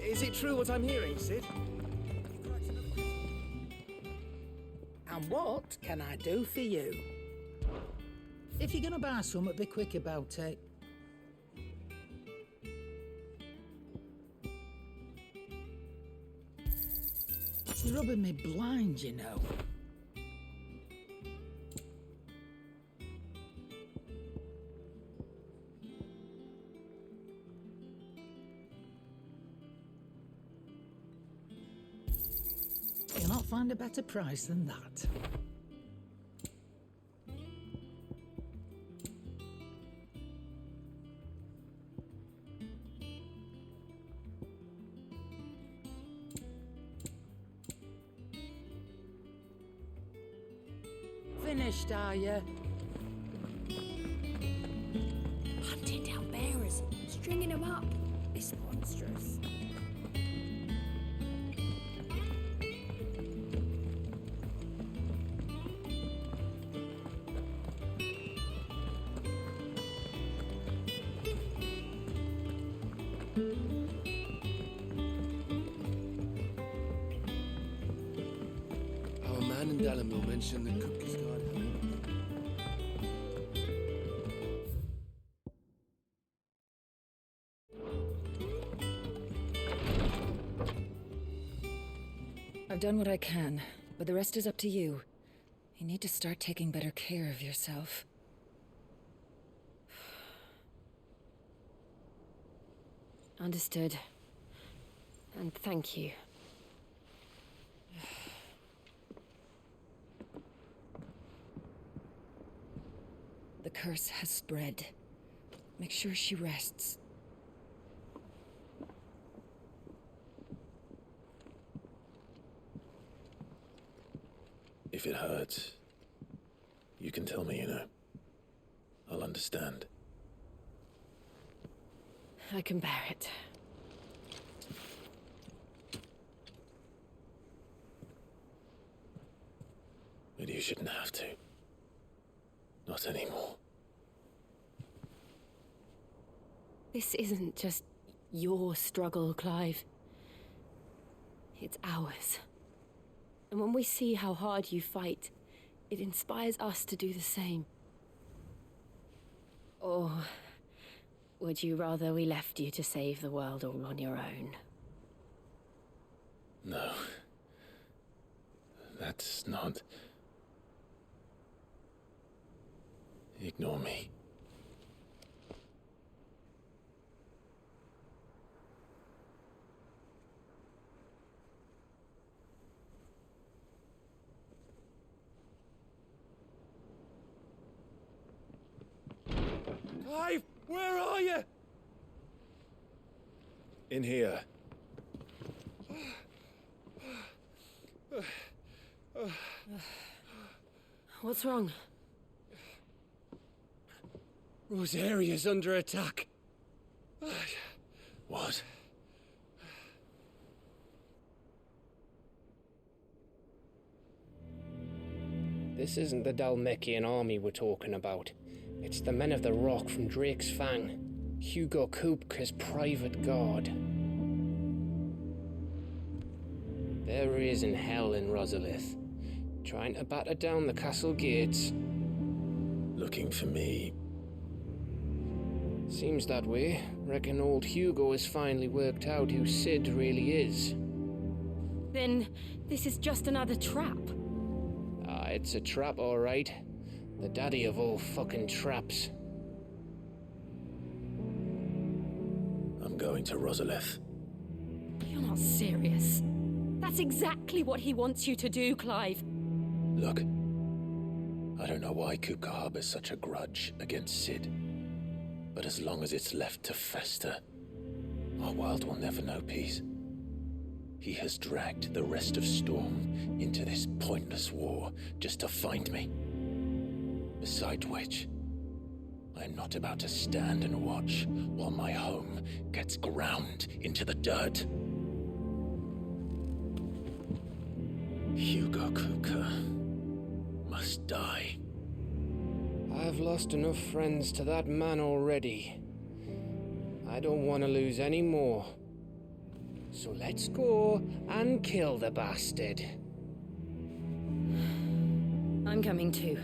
Is it true what I'm hearing, Sid? And what can I do for you? If you're gonna buy something, be quick about it. It's rubbing me blind, you know. You'll not find a better price than that. Finished, are you? Hunting down bearers, stringing them up. It's monstrous. Our man in Dalamil mentioned the Cookie's Guard. I've done what I can, but the rest is up to you. You need to start taking better care of yourself. Understood. And thank you. The curse has spread. Make sure she rests. If it hurts, you can tell me, you know. I'll understand. I can bear it. But you shouldn't have to. Not anymore. This isn't just your struggle, Clive. It's ours. And when we see how hard you fight, it inspires us to do the same. Or would you rather we left you to save the world all on your own? No. That's not... Ignore me. Clive, where are you? In here. What's wrong? Rosaria's under attack. What? This isn't the Dalmekian army we're talking about. It's the men of the Rock from Drake's Fang. Hugo Kupka's private guard. There he is in hell in Rosalith, trying to batter down the castle gates. Looking for me. Seems that way. Reckon old Hugo has finally worked out who Sid really is. Then this is just another trap. Ah, it's a trap, all right. The daddy of all fucking traps. I'm going to Rosalith. You're not serious. That's exactly what he wants you to do, Clive. Look. I don't know why Kupka harbors such a grudge against Sid. But as long as it's left to fester, our world will never know peace. He has dragged the rest of Storm into this pointless war just to find me. Besides which, I am not about to stand and watch while my home gets ground into the dirt. Hugo Kupka must die. I've lost enough friends to that man already. I don't want to lose any more. So let's go and kill the bastard. I'm coming too.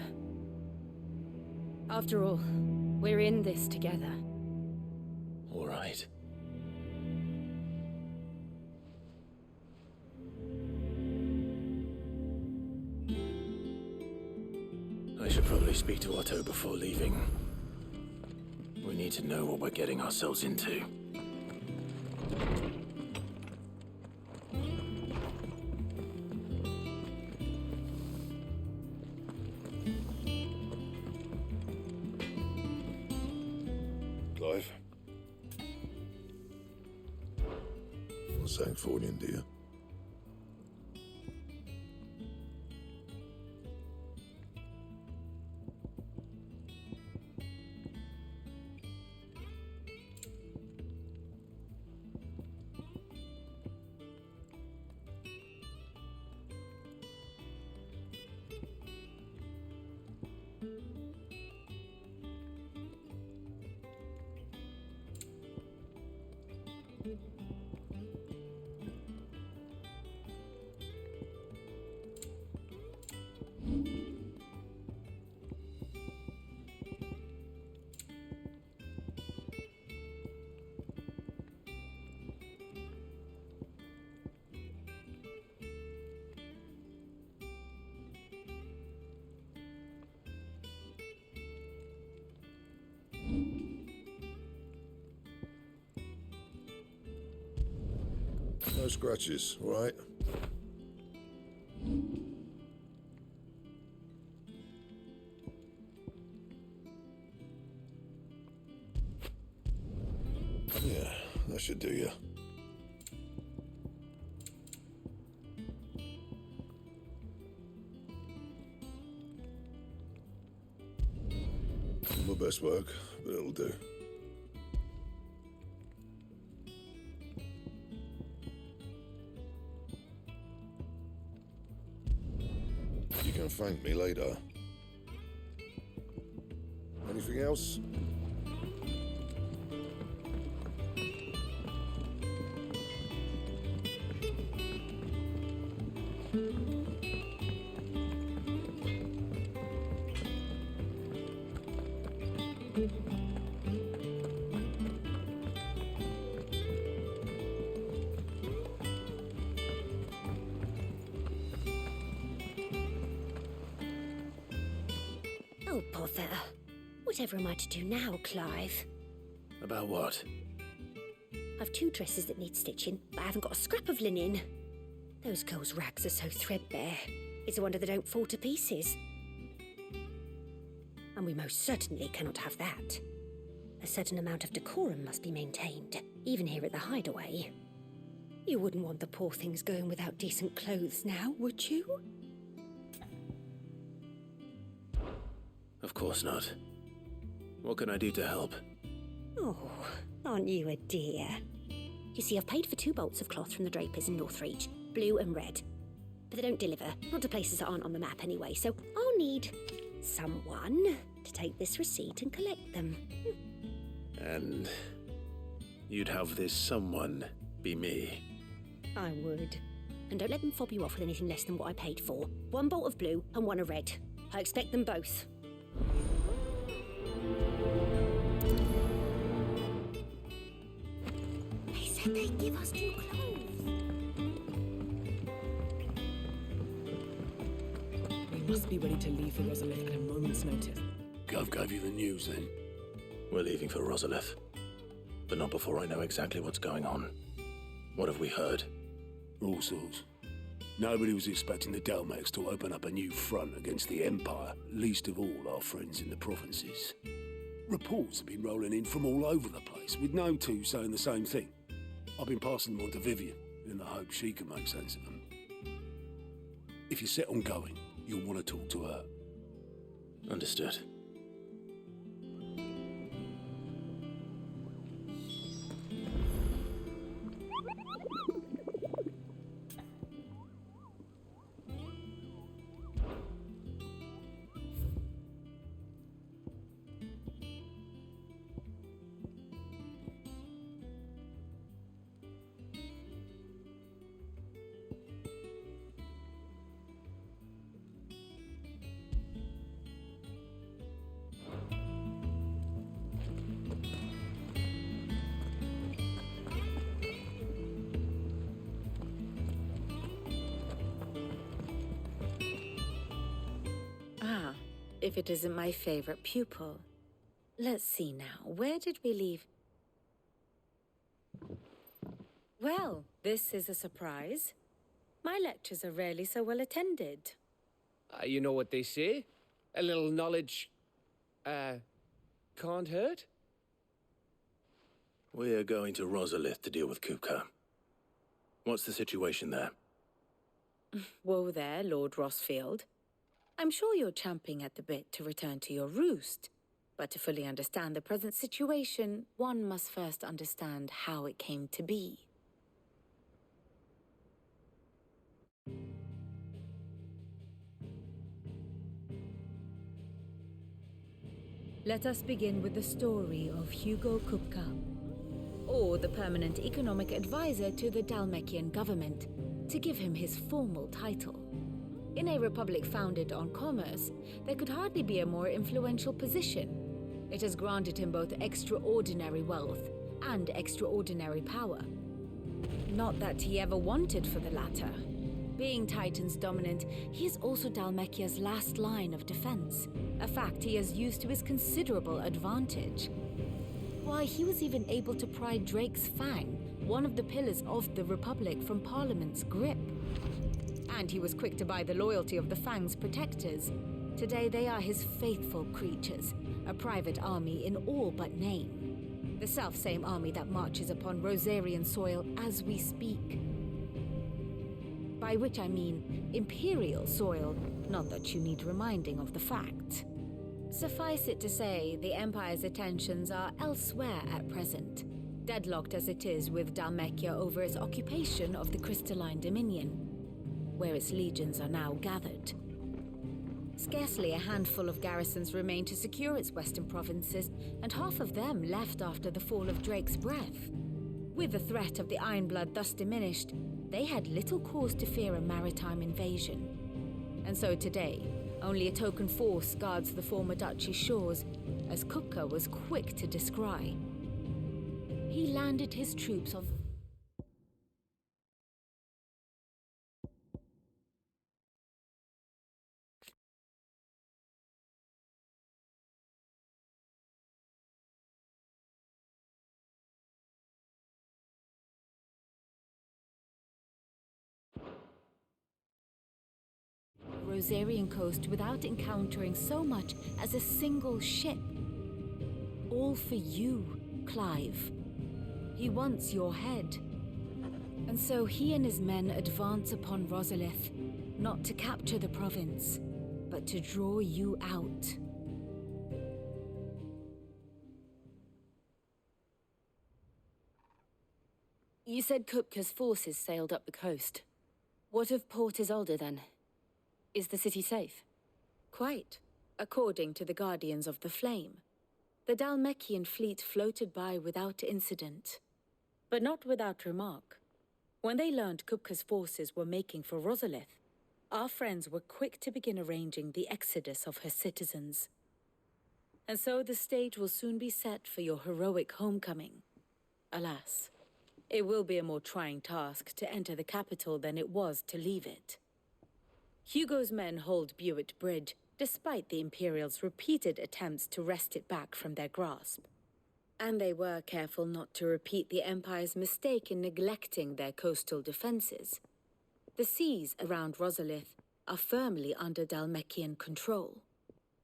After all, we're in this together. All right. I should probably speak to Otto before leaving. We need to know what we're getting ourselves into. Clive? What's Sancfordian, dear? No scratches, all right? Yeah, that should do you. My best work, but it'll do. You can thank me later. Anything else? Oh, bother. Whatever am I to do now, Clive? About what? I've 2 dresses that need stitching, but I haven't got a scrap of linen. Those girls' rags are so threadbare. It's a wonder they don't fall to pieces. And we most certainly cannot have that. A certain amount of decorum must be maintained, even here at the Hideaway. You wouldn't want the poor things going without decent clothes now, would you? Of course not. What can I do to help? Oh, aren't you a dear? You see, I've paid for 2 bolts of cloth from the drapers in Northreach, blue and red. But they don't deliver, not to places that aren't on the map anyway, so I'll need someone to take this receipt and collect them. And you'd have this someone be me. I would. And don't let them fob you off with anything less than what I paid for. 1 bolt of blue and 1 of red. I expect them both. They said they'd give us new clothes. We must be ready to leave for Rosalith at a moment's notice. Gov gave you the news then? We're leaving for Rosalith. But not before I know exactly what's going on. What have we heard? All sorts. Nobody was expecting the Delmex to open up a new front against the Empire, least of all our friends in the provinces. Reports have been rolling in from all over the place, with no 2 saying the same thing. I've been passing them on to Vivian, in the hope she can make sense of them. If you're set on going, you'll want to talk to her. Understood. if it isn't my favorite pupil. Let's see now, where did we leave? Well, this is a surprise. My lectures are rarely so well attended. You know what they say? A little knowledge, can't hurt? We're going to Rosalith to deal with Kupka. What's the situation there? Whoa there, Lord Rossfield. I'm sure you're champing at the bit to return to your roost. But to fully understand the present situation, one must first understand how it came to be. Let us begin with the story of Hugo Kupka, or the permanent economic advisor to the Dalmekian government, to give him his formal title. In a republic founded on commerce, there could hardly be a more influential position. It has granted him both extraordinary wealth and extraordinary power. Not that he ever wanted for the latter. Being Titan's dominant, he is also Dalmekia's last line of defense, a fact he has used to his considerable advantage. Why, he was even able to pry Drake's Fang, one of the pillars of the Republic, from Parliament's grip. And he was quick to buy the loyalty of the Fang's protectors. Today they are his faithful creatures, a private army in all but name. The self-same army that marches upon Rosarian soil as we speak. By which I mean Imperial soil, not that you need reminding of the fact. Suffice it to say, the Empire's attentions are elsewhere at present, deadlocked as it is with Dalmekia over its occupation of the Crystalline Dominion, where its legions are now gathered. Scarcely a handful of garrisons remain to secure its western provinces, and half of them left after the fall of Drake's Breath. With the threat of the Ironblood thus diminished, they had little cause to fear a maritime invasion. And so today, only a token force guards the former duchy's shores, as Kupka was quick to descry. He landed his troops on Rosarian coast without encountering so much as a single ship. All for you, Clive. He wants your head. And so he and his men advance upon Rosalith, not to capture the province, but to draw you out. You said Kupka's forces sailed up the coast. What of Port Isolde then? Is the city safe? Quite, according to the Guardians of the Flame. The Dalmekian fleet floated by without incident, but not without remark. When they learned Kupka's forces were making for Rosalith, our friends were quick to begin arranging the exodus of her citizens. And so the stage will soon be set for your heroic homecoming. Alas, it will be a more trying task to enter the capital than it was to leave it. Hugo's men hold Buett Bridge, despite the Imperials' repeated attempts to wrest it back from their grasp. And they were careful not to repeat the Empire's mistake in neglecting their coastal defenses. The seas around Rosalith are firmly under Dalmekian control.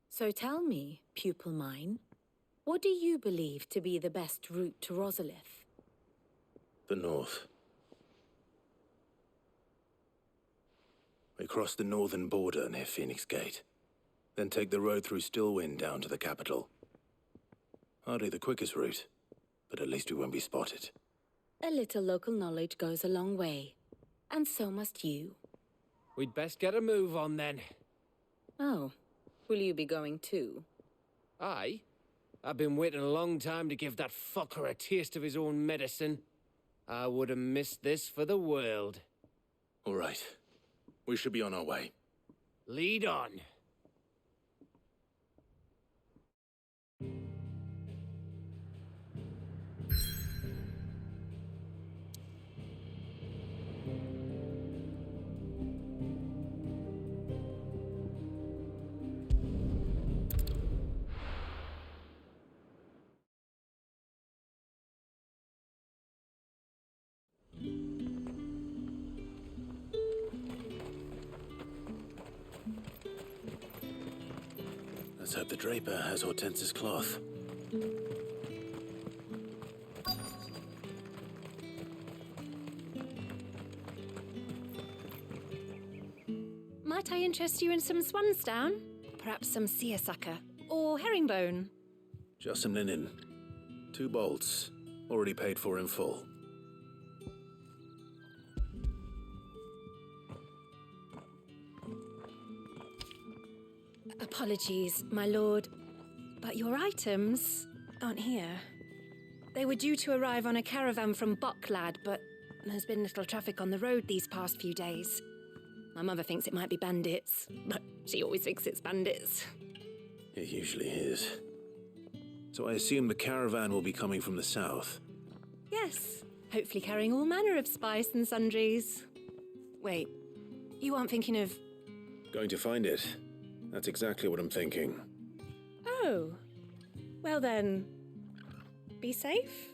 So tell me, pupil mine, what do you believe to be the best route to Rosalith? The north. We cross the northern border near Phoenix Gate, then take the road through Stillwind down to the capital. Hardly the quickest route, but at least we won't be spotted. A little local knowledge goes a long way, and so must you. We'd best get a move on then. Oh, will you be going too? Aye. I've been waiting a long time to give that fucker a taste of his own medicine. I would have missed this for the world. All right. We should be on our way. Lead on. Let's hope the Draper has Hortense's cloth. Might I interest you in some swansdown? Perhaps some seersucker or herringbone? Just some linen. 2 bolts. Already paid for in full. Apologies, my lord, but your items aren't here. They were due to arrive on a caravan from Bucklad, but there's been little traffic on the road these past few days. My mother thinks it might be bandits, but she always thinks it's bandits. It usually is. So I assume the caravan will be coming from the south. Yes, hopefully carrying all manner of spice and sundries. Wait, you aren't thinking of... Going to find it. That's exactly what I'm thinking. Oh, well then, be safe.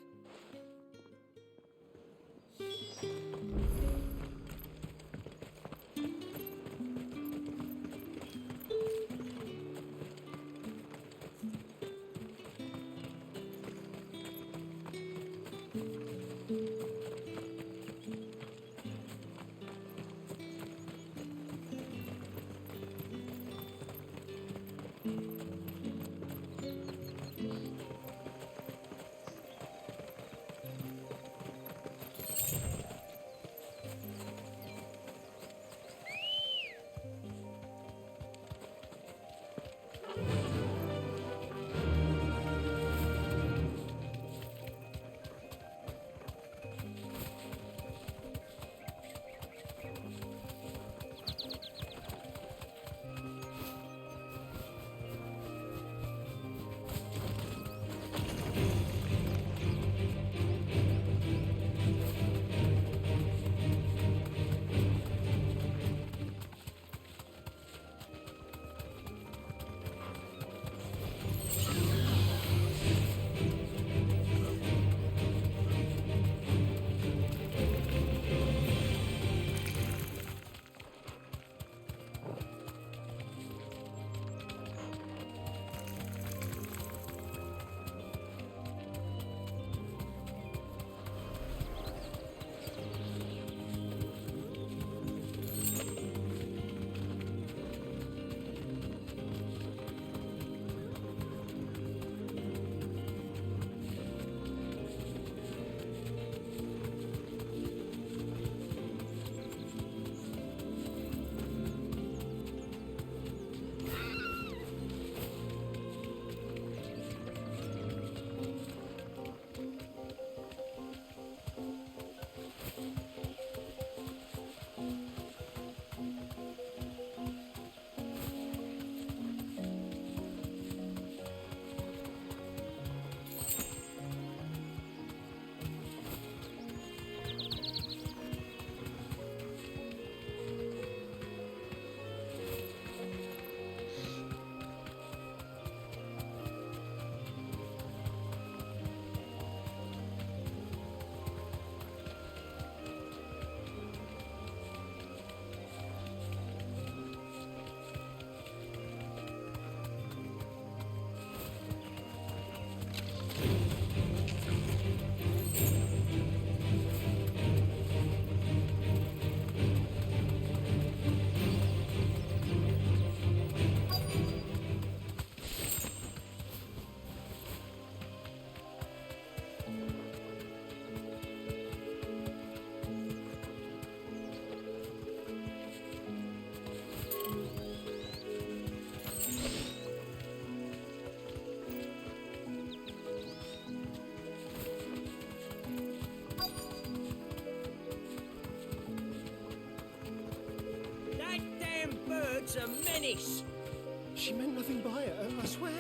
It's a menace. She meant nothing by it, I swear.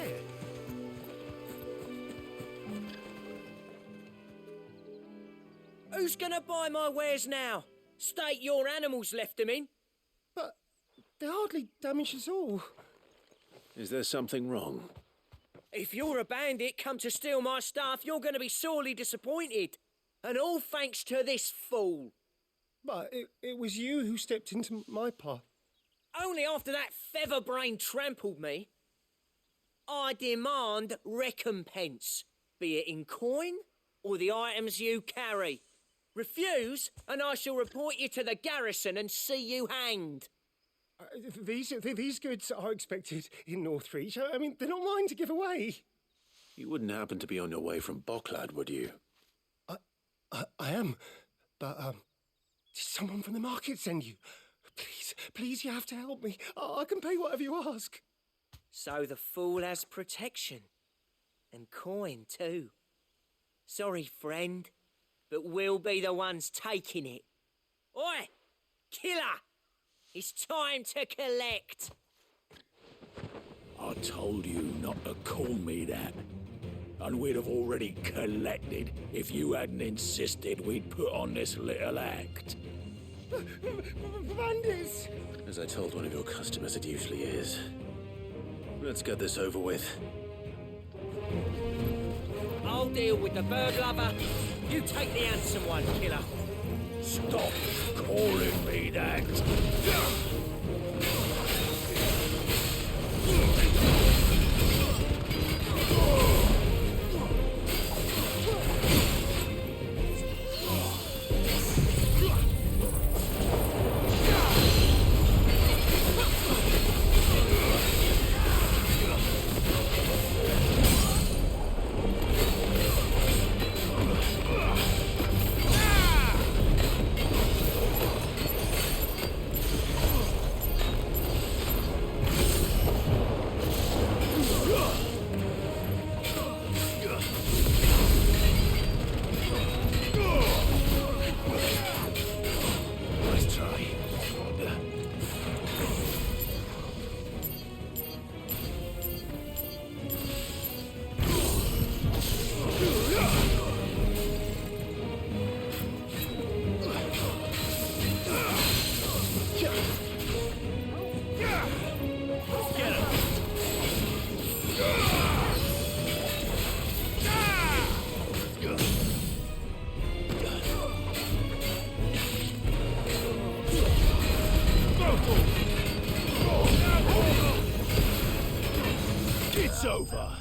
Who's gonna buy my wares now? State your animals left them in. But they hardly damaged us all. Is there something wrong? If you're a bandit come to steal my stuff, you're gonna be sorely disappointed. And all thanks to this fool. But it was you who stepped into my path. Only after that feather-brain trampled me. I demand recompense, be it in coin or the items you carry. Refuse, and I shall report you to the garrison and see you hanged. These goods are expected in Northreach. I mean, they're not mine to give away. You wouldn't happen to be on your way from Bocklad, would you? I am, but, did someone from the market send you? Please, you have to help me. I can pay whatever you ask. So the fool has protection. And coin, too. Sorry, friend, but we'll be the ones taking it. Oi! Killer! It's time to collect! I told you not to call me that. And we'd have already collected if you hadn't insisted we'd put on this little act. Bandits! As I told one of your customers, it usually is. Let's get this over with. I'll deal with the bird lover. You take the handsome one, killer. Stop calling me that. Nice try. It's over.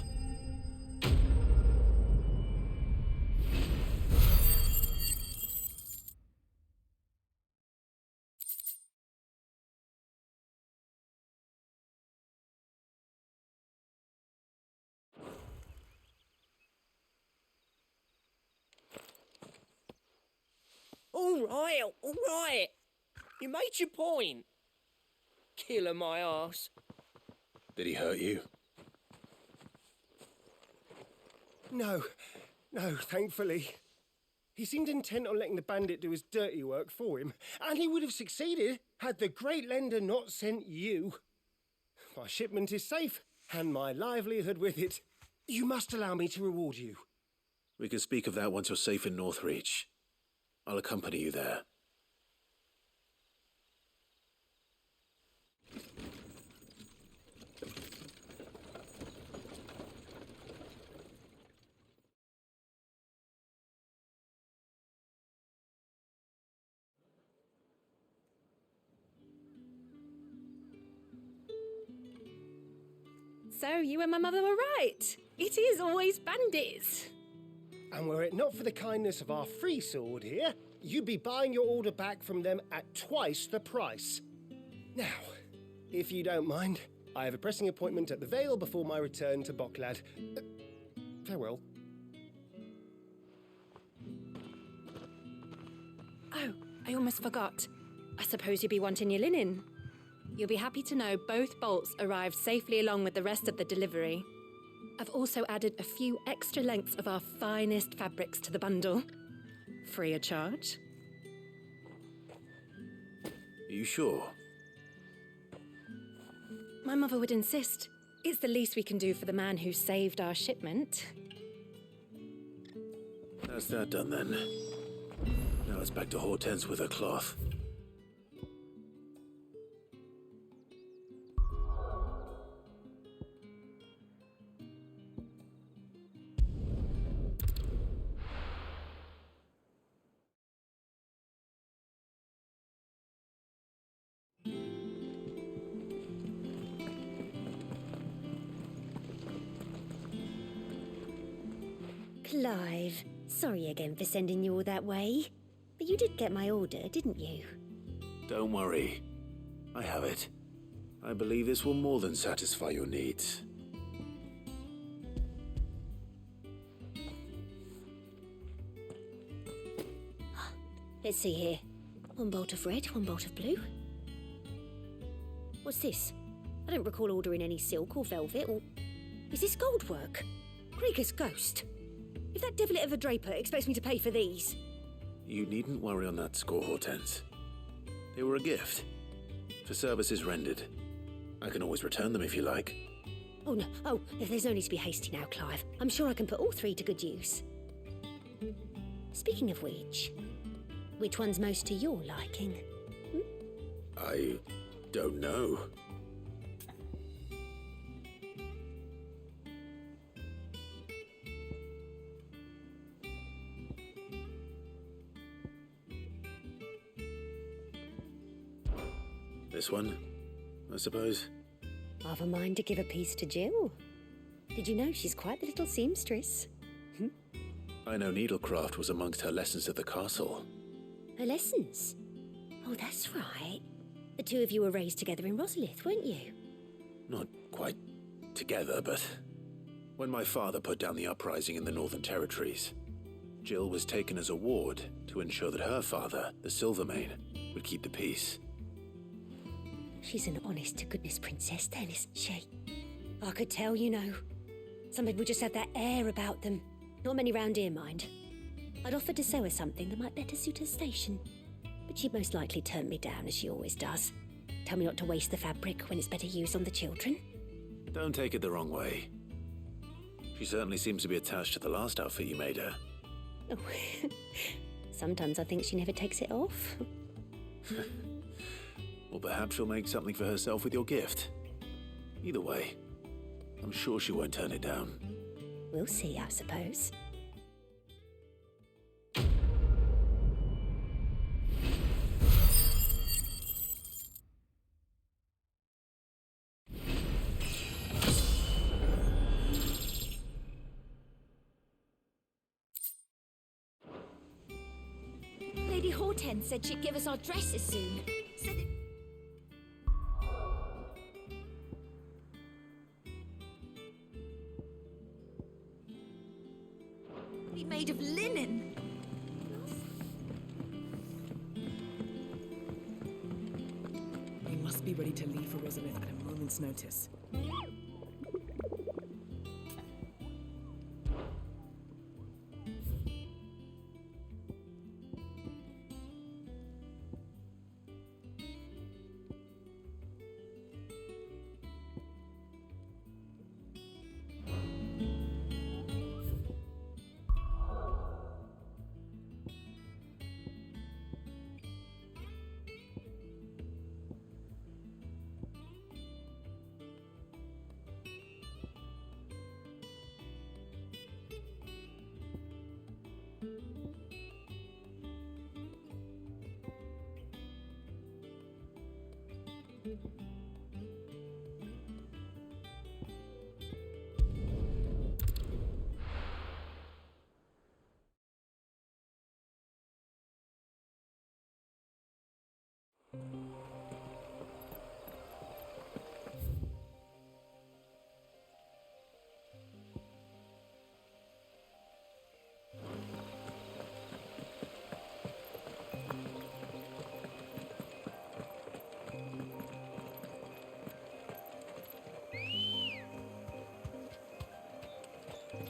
All right. You made your point. Killer my arse. Did he hurt you? No, thankfully. He seemed intent on letting the bandit do his dirty work for him, and he would have succeeded had the great lender not sent you. My shipment is safe, and my livelihood with it. You must allow me to reward you. We can speak of that once you're safe in Northreach. I'll accompany you there. So you and my mother were right. It is always bandits. And were it not for the kindness of our free sword here, you'd be buying your order back from them at twice the price. Now, if you don't mind, I have a pressing appointment at the Vale before my return to Bocklad. Farewell. Oh, I almost forgot. I suppose you'll be wanting your linen. You'll be happy to know both bolts arrived safely along with the rest of the delivery. I've also added a few extra lengths of our finest fabrics to the bundle. Free of charge. Are you sure? My mother would insist. It's the least we can do for the man who saved our shipment. That's that done then. Now it's back to Hortense with her cloth. Clive, sorry again for sending you all that way. But you did get my order, didn't you? Don't worry. I have it. I believe this will more than satisfy your needs. Let's see here. One bolt of red, one bolt of blue. What's this? I don't recall ordering any silk or velvet or... Is this gold work? Krieger's ghost. If that devilet of a draper expects me to pay for these... You needn't worry on that score, Hortense. They were a gift. For services rendered. I can always return them if you like. Oh, no. Oh, there's no need to be hasty now, Clive. I'm sure I can put all three to good use. Speaking of which one's most to your liking? I don't know. This one, I suppose. I've a mind to give a piece to Jill. Did you know she's quite the little seamstress? I know needlecraft was amongst her lessons at the castle. Her lessons? Oh, that's right. The two of you were raised together in Rosalith, weren't you? Not quite together, but when my father put down the uprising in the Northern Territories, Jill was taken as a ward to ensure that her father, the Silvermane, would keep the peace. She's an honest-to-goodness princess then, isn't she? I could tell, you know. Some people just have that air about them. Not many round here, mind. I'd offered to sew her something that might better suit her station. But she'd most likely turn me down, as she always does. Tell me not to waste the fabric when it's better used on the children. Don't take it the wrong way. She certainly seems to be attached to the last outfit you made her. Oh, sometimes I think she never takes it off. Or perhaps she'll make something for herself with your gift. Either way, I'm sure she won't turn it down. We'll see, I suppose. Lady Hortense said she'd give us our dresses soon. Said it... Be made of linen. We must be ready to leave for Rosalith at a moment's notice.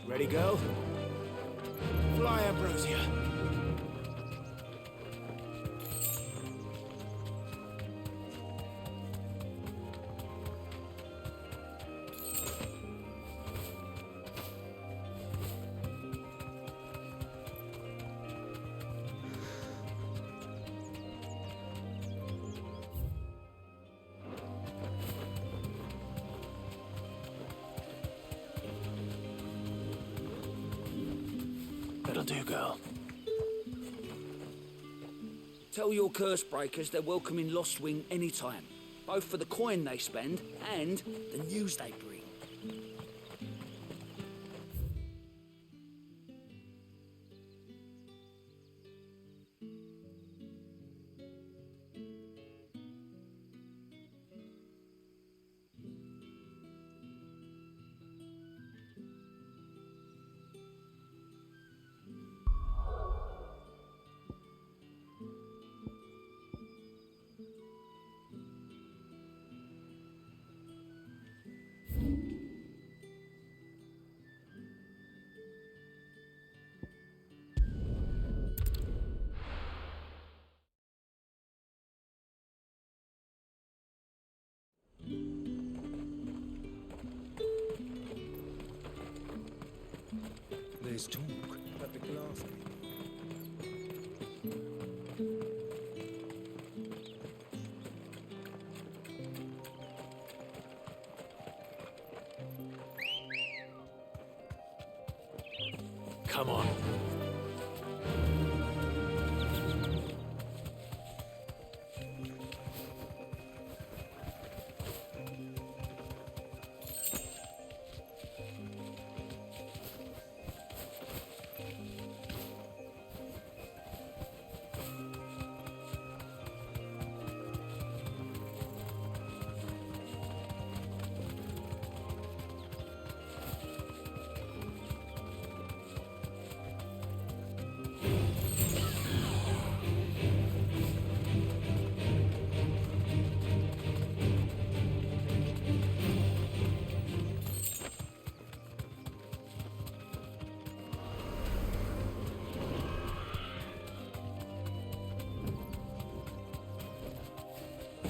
Ready, girl? Fly, Ambrosia. That'll do, girl. Tell your curse breakers they're welcome in Lost Wing anytime, both for the coin they spend and the news they bring. his talk at the glass. Come on.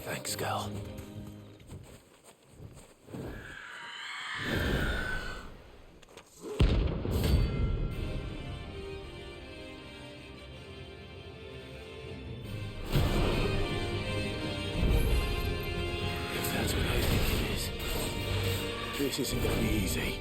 Thanks, girl. If that's what I think it is, this isn't gonna be easy.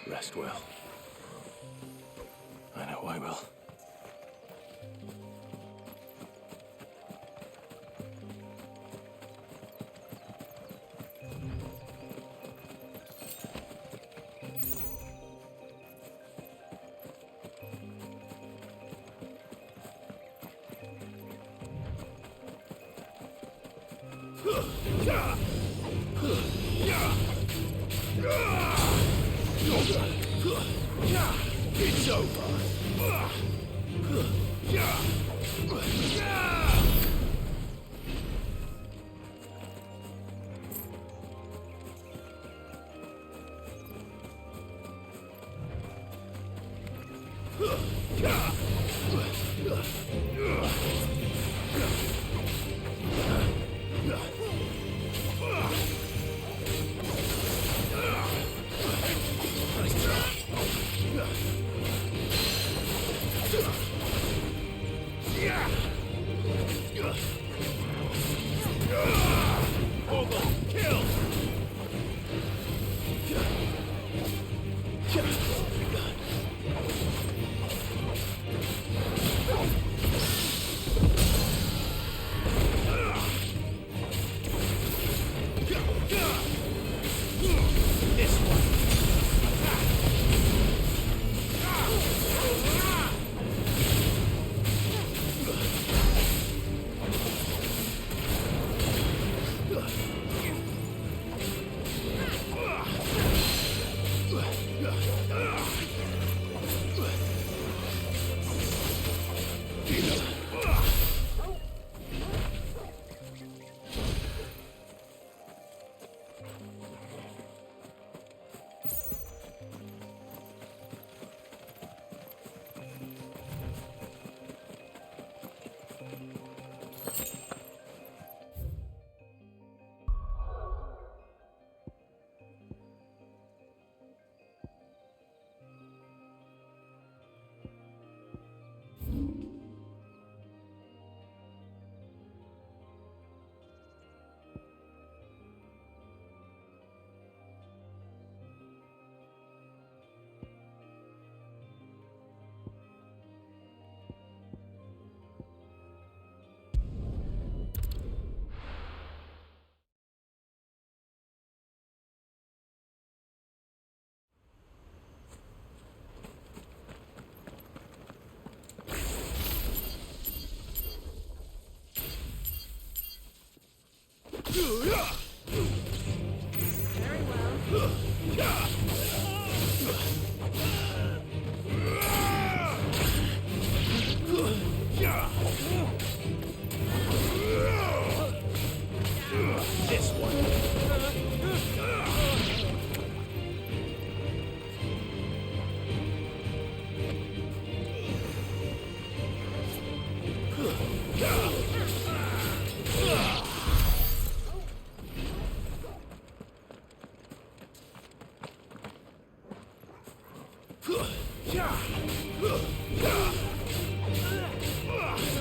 Rest well. I know I will. It's over.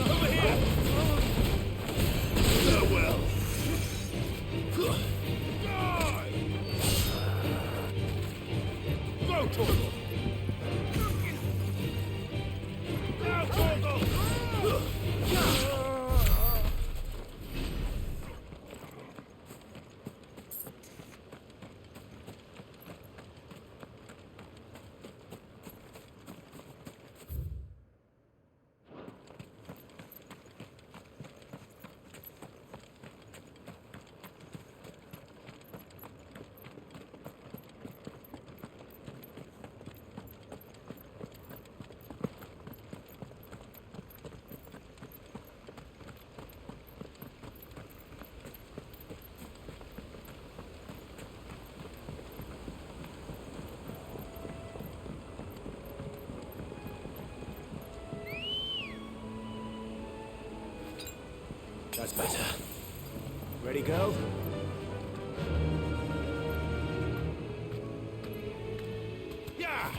Over here! Farewell! Go, Torgo! Now, Torgo! That's better. Ready, go? Yeah!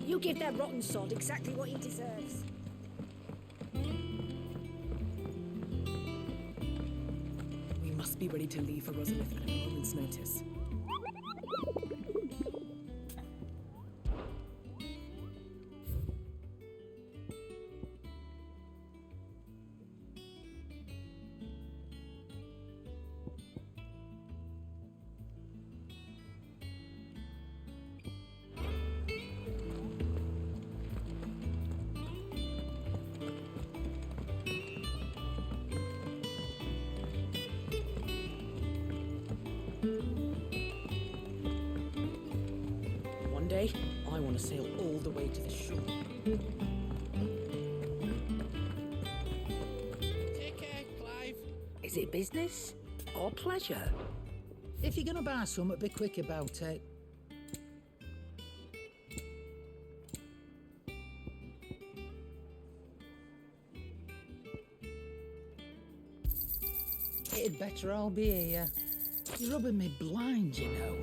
You give that rotten sod exactly what he deserves. We must be ready to leave for Rosalith at a moment's notice. One day, I want to sail all the way to the shore. Take care, Clive. Is it business or pleasure? If you're gonna buy some, be quick about it. It'd better all be here. You're rubbing me blind, you know.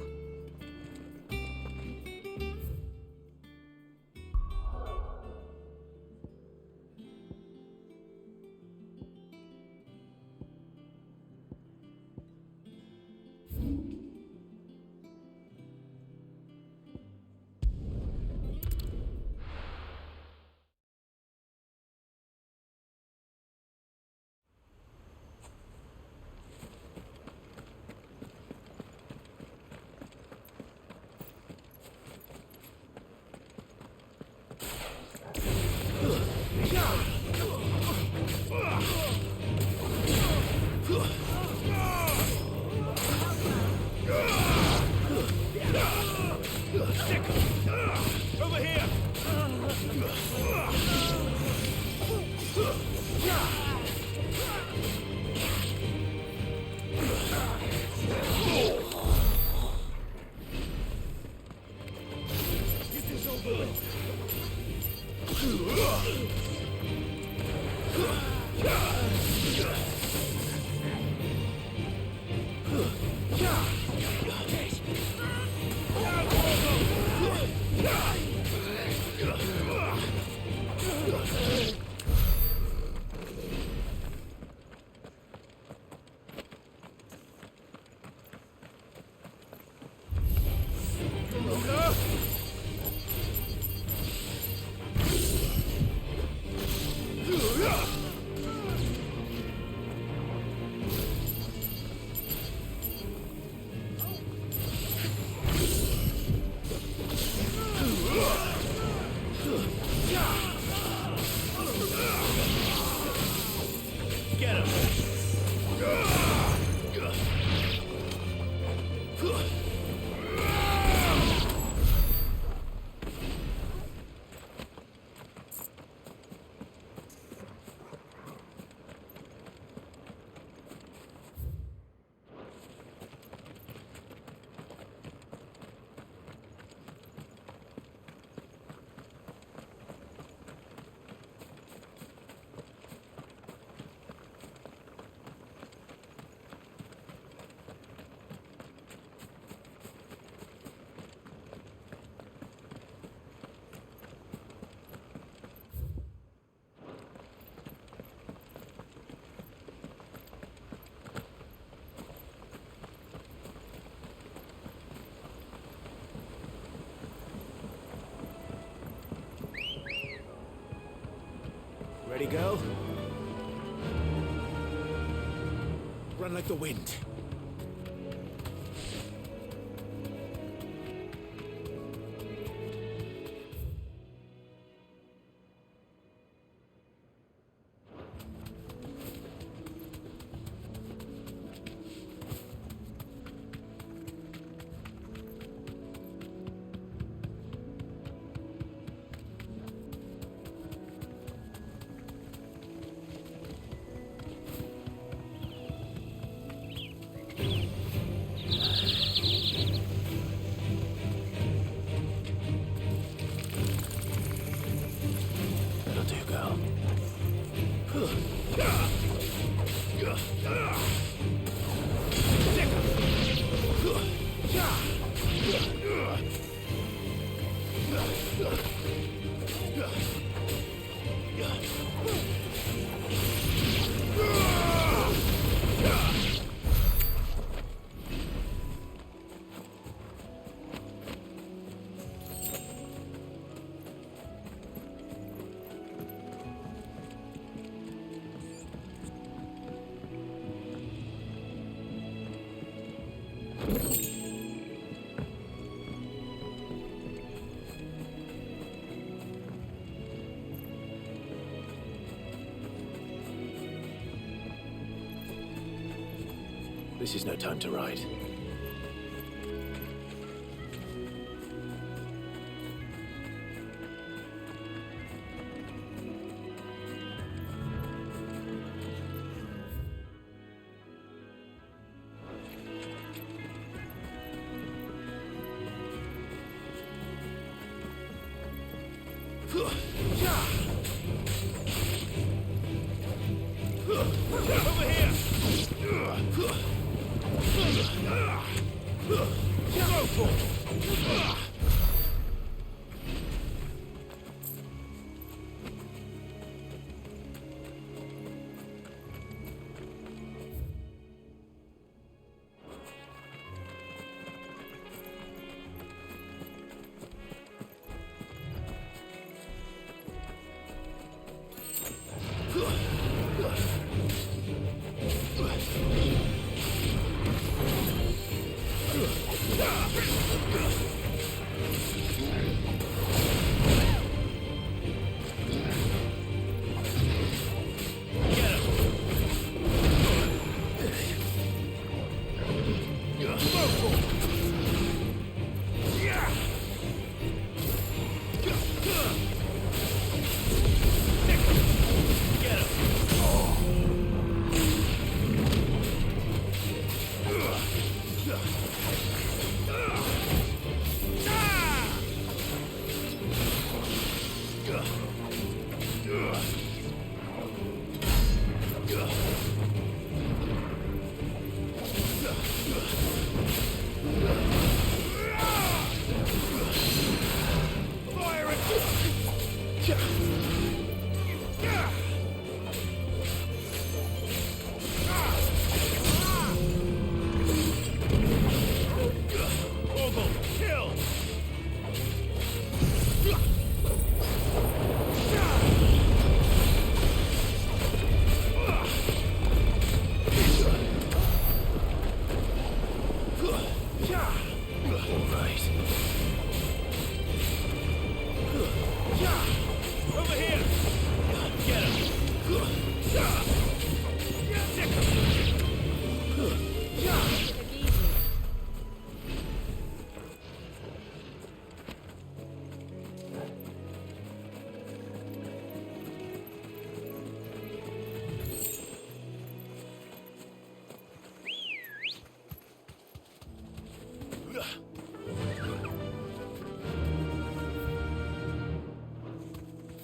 Over here! girl. Run like the wind. That'll do, girl. This is no time to ride.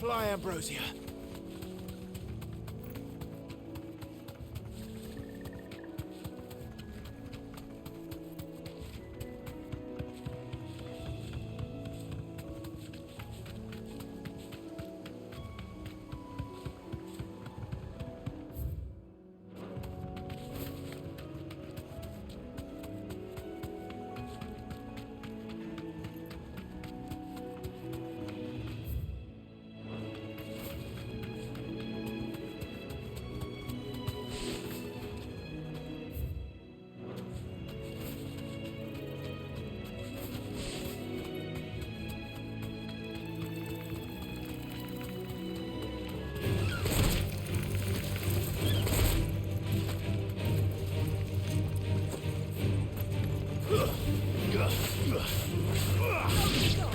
Fly, Ambrosia.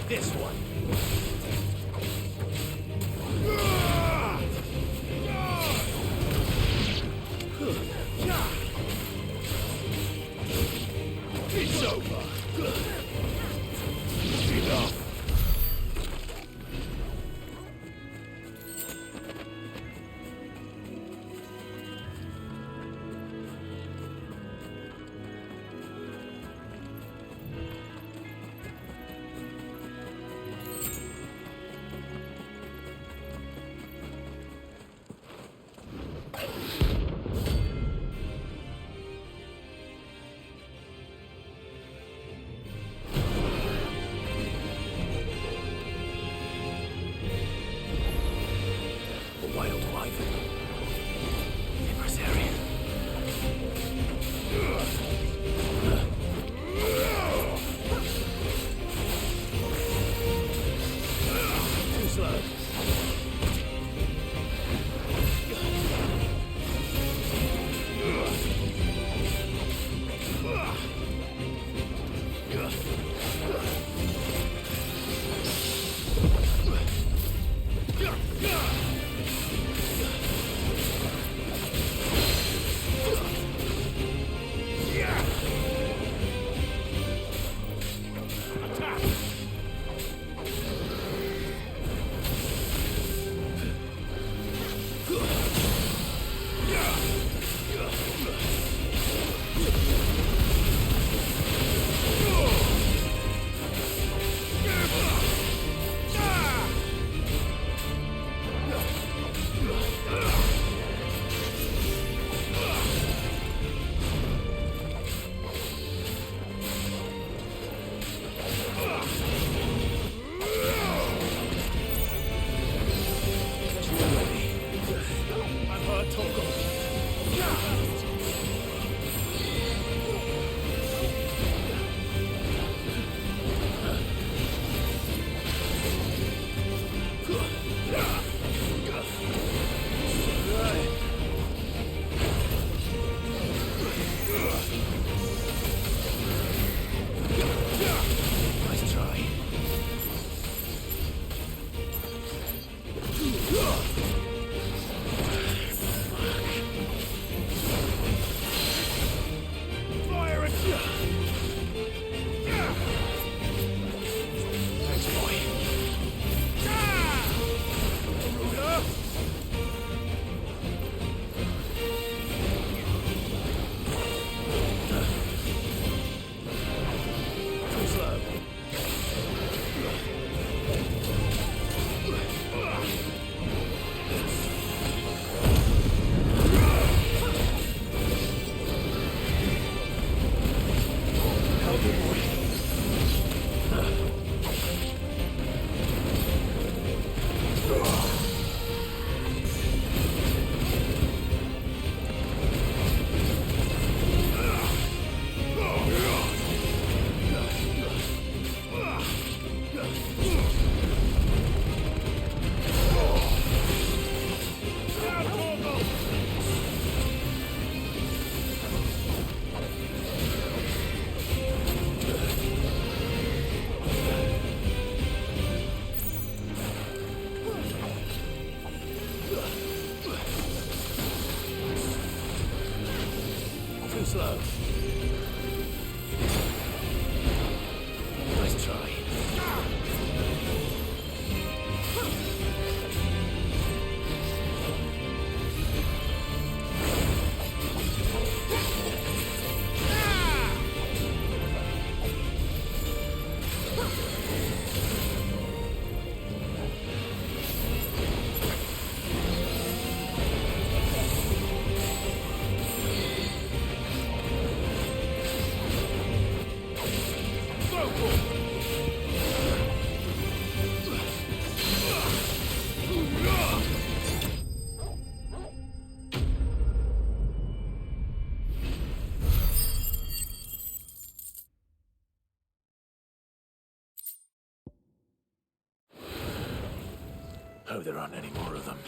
this one. It's over. Enough. slow. Nice try. Hope there aren't any more of them.